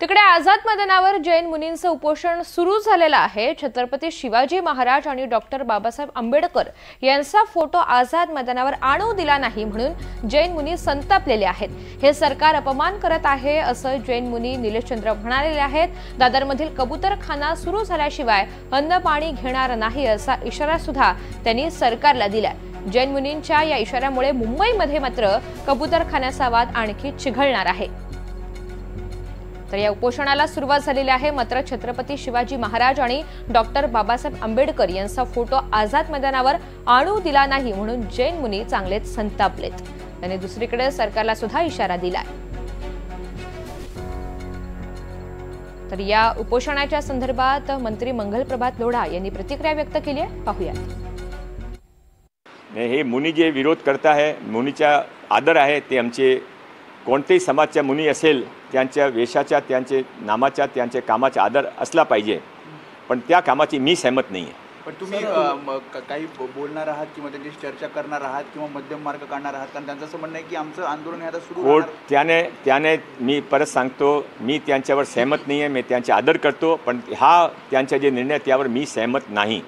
तिकडे आझाद मैदानावर जैन मुनींचं उपोषण सुरू झालेलं आहे। छत्रपती शिवाजी महाराज आणि डॉक्टर बाबासाहेब आंबेडकर यांचा फोटो आझाद मैदानावर आणू दिला नाही म्हणून जैन मुनी संतापलेले आहेत। हे सरकार अपमान करत आहे असं जैन मुनी निलेशचंद्र म्हणालेले आहेत। दादरमधील कबूतरखाना सुरू झाल्याशिवाय अन्न पाणी घेणार नाही असा इशारा सुद्धा त्यांनी सरकारला दिलाय। जैन मुनींच्या या इशाऱ्यामुळे मुंबईमध्ये मात्र कबूतरखान्याचा वाद आणखी चिघळणार आहे। तर या उपोषणाला सुरुवात झालेली आहे। मात्र छत्रपती शिवाजी महाराज आणि डॉक्टर बाबासाहेब आंबेडकर यांचा फोटो आझाद मैदानावर आणू दिला नाही म्हणून जैन मुनी चांगलेच संतापलेत। त्यांनी दुसरीकडे सरकारला सुद्धा इशारा दिलाय। तर या उपोषणाच्या संदर्भात मंत्री मंगलप्रभात लोढा यांनी प्रतिक्रिया व्यक्त केली आहे, पाहूया। हे मुनी जे विरोध करता है, मुनीचा आदर आहे, ते आमचे कोणतेही समाजच्या मुनी असेल त्यांच्या वेशाच्या, त्यांचे नामाच्या, त्यांचे कामाचा आदर असला पाहिजे, पण त्या कामाची मी सहमत नाही आहे। पण तुम्ही काही बोलणार आहात किंवा त्यांच्याशी चर्चा करणार आहात किंवा मध्यम मार्ग काढणार आहात? कारण त्यांचं असं म्हणणं आहे की आमचं आंदोलन हे आता सुरू होणार। त्याने मी परत सांगतो, मी त्यांच्यावर सहमत नाही आहे, मी त्यांचा आदर करतो, पण हा त्यांचा जे निर्णय त्यावर मी सहमत नाही।